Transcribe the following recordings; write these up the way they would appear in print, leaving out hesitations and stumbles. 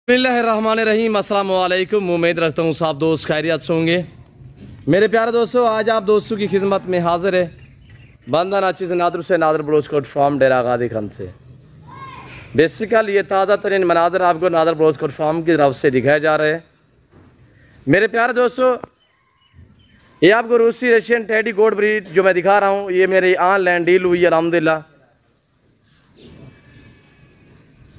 बिस्मिल्लाहिर्रहमानिर्रहीम, अस्सलाम वालेकुम। उम्मीद रखता हूँ सब दोस्त खैरियत से होंगे। मेरे प्यारे दोस्तों, आज आप दोस्तों की खिदमत में हाजिर है बंदा नाची से नादर बलोचकोट फार्म डेरा गादी खान से। बेसिकल ये ताज़ा तरीन मनाजर आपको नादर बलोचकोट फार्म की तरफ से दिखाए जा रहे हैं। मेरे प्यारे दोस्तों, ये आपको रूसी रशियन टेडी गोट ब्रीड जो मैं दिखा रहा हूँ, ये मेरी ऑनलाइन डील हुई है अल्हम्दुलिल्लाह।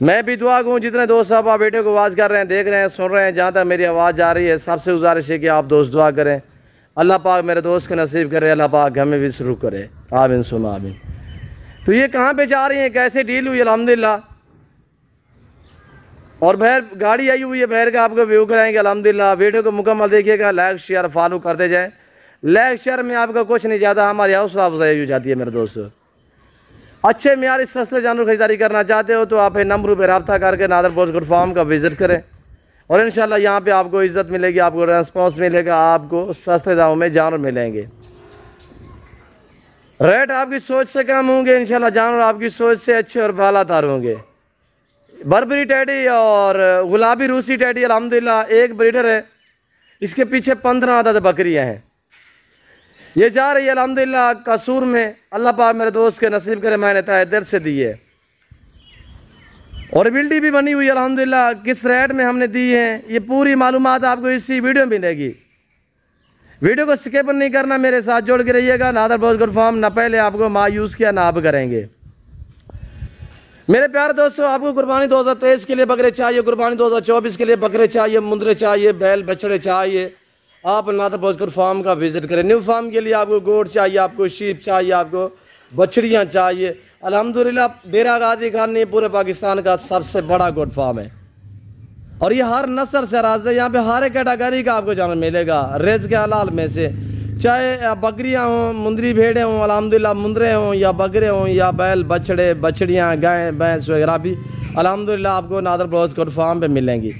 मैं भी दुआ कहूँ जितने दोस्त साहब आप वीडियो को आवाज़ कर रहे हैं, देख रहे हैं, सुन रहे हैं, जहाँ तक मेरी आवाज़ जा रही है, सबसे गुजारिश है कि आप दोस्त दुआ करें। अल्लाह पाक मेरे दोस्त को नसीब करे, अल्लाह पाक हमें भी शुरू करे, आमीन सुम आमीन। तो ये कहाँ पे जा रही हैं, कैसे डील हुई अल्हम्दुलिल्लाह। और बहर गाड़ी आई हुई है, बहर का आपको व्यू कराएंगे अल्हम्दुलिल्लाह। वीडियो को मुकम्मल देखिएगा, लाइक शेयर फॉलो करते जाएँ। लाइक शेयर में आपका कुछ नहीं ज़्यादा, हमारी हौसला अफजाई हो जाती है मेरे दोस्तों। अच्छे म्यारी सस्ते जानवर खरीदारी करना चाहते हो तो आप नंबर पर रब्ता करके नादर बलोचकोट फार्म का विज़िट करें और इंशाल्लाह यहाँ पे आपको इज़्ज़त मिलेगी, आपको रेस्पॉन्स मिलेगा, आपको सस्ते दामों में जानवर मिलेंगे। रेट आपकी सोच से कम होंगे, इंशाल्लाह जानवर आपकी सोच से अच्छे और बालातर होंगे। बर्बरी टेडी और गुलाबी रूसी टेडी अल्हम्दुलिल्लाह एक ब्रीडर है, इसके पीछे 15 आदत बकरियाँ हैं। ये जा रही है अल्हम्दुलिल्लाह कसूर में। अल्लाह पाक मेरे दोस्त के नसीब करे, मैंने तहे दिल से दी है और बिल्डी भी बनी हुई है अल्हम्दुलिल्लाह। किस रेट में हमने दी है ये पूरी मालूमात आपको इसी वीडियो में मिलेगी। वीडियो को स्किप नहीं करना, मेरे साथ जोड़ के रहिएगा। नादर बलोचकोट फार्म ना पहले आपको मायूस किया ना अब करेंगे। मेरे प्यारे दोस्तों, आपको कुर्बानी 2023 के लिए बकरे चाहिए, कुर्बानी 2024 के लिए बकरे चाहिए, मुंदरे चाहिए, बैल बछड़े चाहिए, आप नादर बलोचकोट फार्म का विज़िट करें। न्यू फार्म के लिए आपको गोट चाहिए, आपको शीप चाहिए, आपको बछड़ियाँ चाहिए। अल्हम्दुलिल्लाह डेरा गादी खान ये पूरे पाकिस्तान का सबसे बड़ा गोट फार्म है और ये हर नस्ल से राज है। यहाँ पे हर एक कैटेगरी का आपको जानवर मिलेगा रेज के हलाल में से, चाहे बकरियाँ हों, मुंदरी भेड़ें हों, अल्हम्दुलिल्लाह मुंदरे हों या बकरे हों या बैल बछड़े बछड़ियाँ गाय भैंस वगैरह भी अल्हम्दुलिल्लाह आपको नादर बलोचकोट फार्म पे मिलेंगी।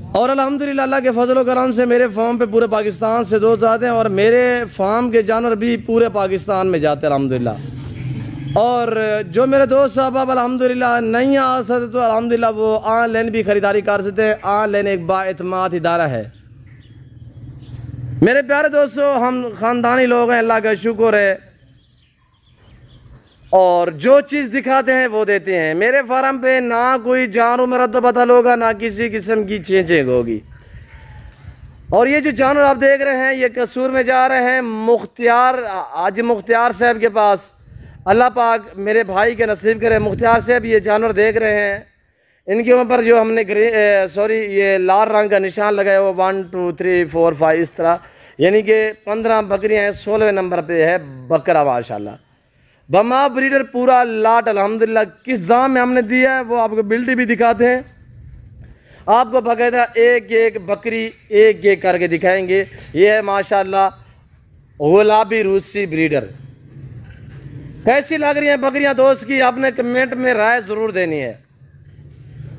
और अल्हम्दुलिल्लाह अल्लाह के फजल करम से मेरे फार्म पे पूरे पाकिस्तान से दोस्त जाते हैं और मेरे फार्म के जानवर भी पूरे पाकिस्तान में जाते हैं अल्हम्दुलिल्लाह। और जो मेरे दोस्त साहब अब अल्हम्दुलिल्लाह नहीं आ सकते तो अल्हम्दुलिल्लाह वो ऑनलाइन भी ख़रीदारी कर सकते हैं। ऑनलाइन एक बाएतमाद इदारा है। मेरे प्यारे दोस्तों, हम ख़ानदानी लोग हैं, अल्लाह का शुक्र है, और जो चीज़ दिखाते हैं वो देते हैं। मेरे फार्म पे ना कोई जानवर मेरा तो बदल होगा, ना किसी किस्म की चेंजिंग होगी। और ये जो जानवर आप देख रहे हैं ये कसूर में जा रहे हैं मुख्तियार, आज मुख्तियार साहब के पास। अल्लाह पाक मेरे भाई के नसीब करे, मुख्तियार साहब ये जानवर देख रहे हैं, इनके ऊपर जो हमने ये लाल रंग का निशान लगाया वो 1 2 3 4 5 इस तरह, यानी कि 15 बकरियाँ हैं, 16वें नंबर पे है बकरा माशाल्लाह। बमा ब्रीडर पूरा लाट अल्हम्दुलिल्लाह। किस दाम में हमने दिया है वो आपको बिल्डी भी दिखाते हैं, आपको बाकायदा एक एक बकरी एक एक करके दिखाएंगे। ये है माशाल्लाह गुलाबी रूसी ब्रीडर। कैसी लग रही हैं बकरियां दोस्त की, आपने कमेंट में राय ज़रूर देनी है।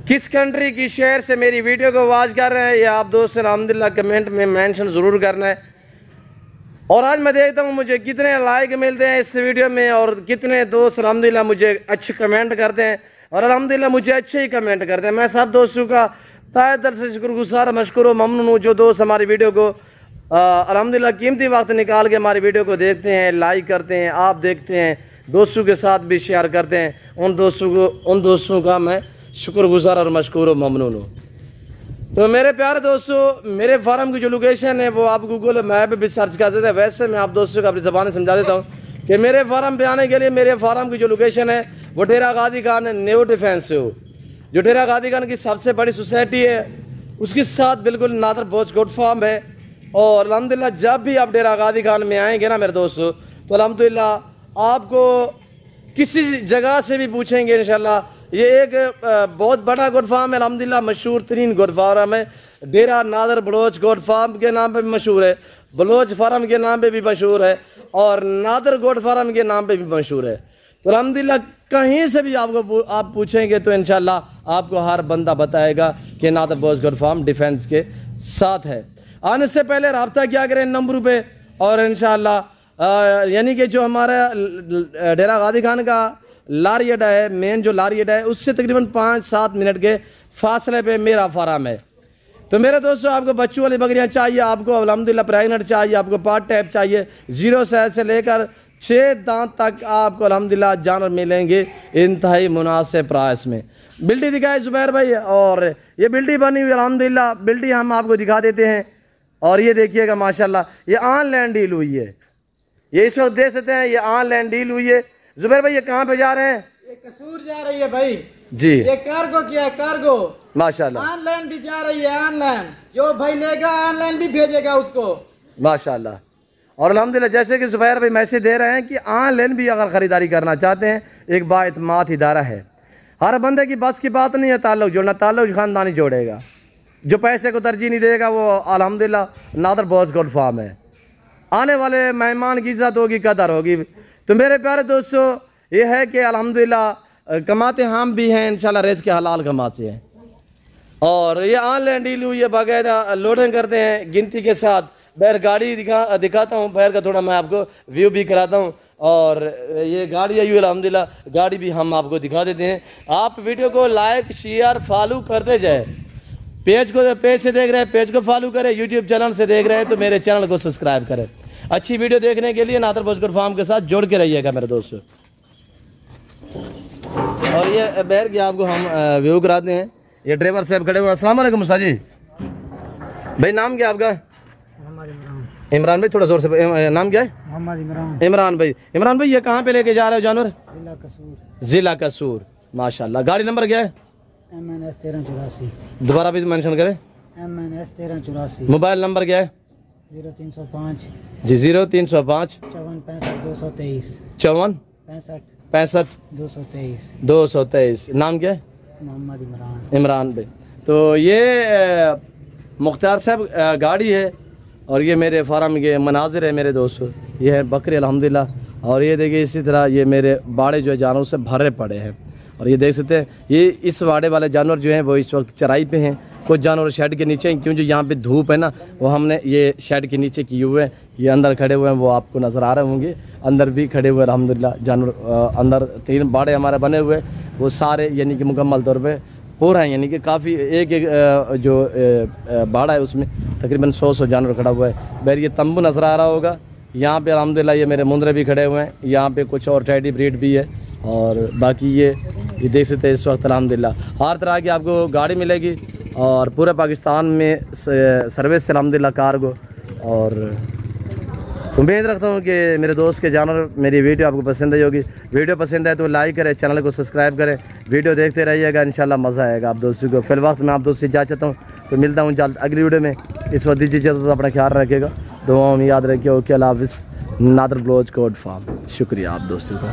किस कंट्री की शहर से मेरी वीडियो को आवाज़ कर रहे हैं ये आप दोस्त अल्हम्दुलिल्लाह कमेंट में मेंशन ज़रूर करना है। और आज मैं देखता हूँ मुझे कितने लाइक मिलते हैं इस वीडियो में और कितने दोस्त अल्हम्दुलिल्लाह मुझे अच्छे कमेंट करते हैं और अल्हम्दुलिल्लाह मुझे अच्छे ही कमेंट करते हैं। मैं सब दोस्तों का तहे दिल से शुक्रगुजार मशकूर व ममनून हूँ जो दोस्त हमारी वीडियो को अल्हम्दुलिल्लाह कीमती वक्त निकाल के हमारी वीडियो को देखते हैं, लाइक करते हैं, आप देखते हैं, दोस्तों के साथ भी शेयर करते हैं। उन दोस्तों का मैं शुक्रगुजार और मशकूर व ममनून हूँ। तो मेरे प्यारे दोस्तों, मेरे फार्म की जो लोकेशन है वो आप गूगल मैप भी सर्च कर देते हैं। वैसे मैं आप दोस्तों को अपनी ज़बान समझा देता हूँ कि मेरे फार्म पे आने के लिए मेरे फार्म की जो लोकेशन है वो डेरा गादी खान न्यू डिफेंस से हो, जो डेरा गादी खान की सबसे बड़ी सोसाइटी है, उसके साथ बिल्कुल नादर बलोचकोट फार्म है। और अल्हम्दुलिल्लाह जब भी आप डेरा गादी खान में आएँगे ना मेरे दोस्तों, तो अल्हम्दुलिल्लाह आपको किसी जगह से भी पूछेंगे इंशाल्लाह ये एक बहुत बड़ा गोट फार्म है अल्हम्दुलिल्लाह, मशहूर तरीन गोट फार्म है। डेरा नादर बलोचकोट फार्म के नाम पे भी मशहूर है, बलोच फार्म के नाम पे भी मशहूर है और नादर गोट फार्म के नाम पे भी मशहूर है। तो अल्हम्दुलिल्लाह कहीं से भी आपको आप पूछेंगे तो इंशाल्लाह आपको हर बंदा बताएगा कि नादर बलोचकोट फार्म डिफेंस के साथ है। आने से पहले रब्ता क्या करें नंबर पे और इंशाल्लाह यानी कि जो हमारा डेरा गादी खान का लारी अड्डा है, मेन जो लारी अड्डा है उससे तकरीबन 5-7 मिनट के फासले पे मेरा फार्म है। तो मेरे दोस्तों, आपको बच्चों वाली बकरियां चाहिए, आपको अल्हम्दुलिल्लाह प्रेगनेंट चाहिए, आपको पार्ट टाइप चाहिए, 0 से लेकर 6 दांत तक आपको अल्हम्दुलिल्लाह जानवर मिलेंगे इंतहाई मुनासिब प्राइस में। बिल्डी दिखाए जुबैर भाई, और ये बिल्डी बनी हुई अल्हम्दुलिल्लाह, बिल्डी हम आपको दिखा देते हैं। और ये देखिएगा माशाल्लाह, ये ऑनलाइन डील हुई है, ये इस वक्त देख सकते हैं, ये ऑनलाइन डील हुई है। जुबैर भाई ये कहाँ पे जा रहे हैं? ये कसूर जा रही है भाई जी। ये कार्गो किया है, कार्गो माशाल्लाह, ऑनलाइन भी जा रही है, ऑनलाइन जो भाई लेगा ऑनलाइन भी भेजेगा उसको माशाल्लाह। और अल्हम्दुलिल्लाह जैसे कि जुबैर भाई मैसेज दे रहे हैं कि ऑनलाइन भी अगर ख़रीदारी करना चाहते हैं, एक बाइतमाद इदारा है। हर बंदे की बस की बात नहीं है ताल्लुक़ जोड़ना, ताल्लुक़ ख़ानदानी जोड़ेगा। जो पैसे को तरजीह नहीं देगा वो अल्हम्दुलिल्लाह नादर बॉस गोल्ड फार्म है। आने वाले मेहमान की इज़्ज़त होगी, कदर होगी। तो मेरे प्यारे दोस्तों, ये है कि अल्हम्दुलिल्लाह कमाते हम भी हैं, इंशाल्लाह रिज़्क़ के हलाल कमाते हैं। और ये ऑनलाइन डील हुई है, बाकायदा लोडिंग करते हैं गिनती के साथ। बैर गाड़ी दिखाता हूँ, बैर का थोड़ा मैं आपको व्यू भी कराता हूँ। और ये गाड़ी आई हुई अल्हम्दुलिल्लाह, गाड़ी भी हम आपको दिखा देते हैं। आप वीडियो को लाइक शेयर फॉलो करते जाए। पेज से देख रहे हैं, पेज को फॉलो करें। यूट्यूब चैनल से देख रहे हैं तो मेरे चैनल को सब्सक्राइब करें। अच्छी वीडियो देखने के लिए नादर बॉस गोल्ड फार्म के साथ जोड़ के रहिएगा मेरे दोस्तों। और ये बैर की आपको हम व्यू कराते हैं। ये ड्राइवर साहब खड़े हुए। अस्सलाम वालेकुम मुसा जी। भाई नाम क्या आपका? इमरान भाई, थोड़ा जोर से, नाम क्या है? इमरान भाई। इमरान भाई ये कहाँ पे लेके जा रहे हो जानवर? जिला कसूर। माशाल्लाह। गाड़ी नंबर क्या है? MNS 1384। दोबारा भी मेंशन करें। MNS 1384। मोबाइल नंबर क्या है? 0305 जी 0305 54 65 223। 223। नाम क्या है? मोहम्मद इमरान। इमरान भाई। तो ये मुख्तार साहब गाड़ी है, और ये मेरे फार्म के मनाजिर है मेरे दोस्तों। ये है बकरी अल्हम्दुलिल्लाह। और ये देखिए इसी तरह ये मेरे बाड़े जो है जानवरों से भरे पड़े हैं। और ये देख सकते हैं, ये इस वाड़े वाले जानवर जो हैं वो इस वक्त चराई पे हैं। कुछ जानवर शेड के नीचे हैं, क्योंकि यहाँ पे धूप है ना, वो हमने ये शेड के नीचे किए हुए हैं। ये अंदर खड़े हुए हैं, वो आपको नज़र आ रहे होंगे। अंदर भी खड़े हुए अल्हम्दुलिल्लाह जानवर। अंदर 3 बाड़े हमारे बने हुए, वो सारे यानी कि मुकम्मल तौर पे पूरा है। यानी कि काफ़ी एक जो बाड़ा है उसमें तकरीबन 100 जानवर खड़ा हुआ है। बैर ये तंबू नज़र आ रहा होगा। यहाँ पे अल्हम्दुलिल्लाह ये मेरे मुंदरे भी खड़े हुए हैं। यहाँ पे कुछ और टेडी ब्रीड भी है। और बाकी ये देख सकते हैं इस वक्त अल्हम्दुलिल्लाह हर तरह की आपको गाड़ी मिलेगी, और पूरे पाकिस्तान में सर्विस से अल्हम्दुलिल्लाह कार्गो। और उम्मीद रखता हूँ कि मेरे दोस्त के जानवर मेरी वीडियो आपको पसंद आई होगी। वीडियो पसंद आए तो लाइक करें, चैनल को सब्सक्राइब करें, वीडियो देखते रहिएगा, इंशाल्लाह मज़ा आएगा आप दोस्तों को। फिल वक्त मैं आप दोस्त से जा चाहता हूँ, तो मिलता हूँ जल्द अगली वीडियो में। इस वक्त दीजिए इजाज़त, अपना ख्याल रखिएगा, दुआओं में याद रखिए। ओके, अल्लाह हाफ़िज़। Nadar boss gold farm. शुक्रिया आप दोस्तों का।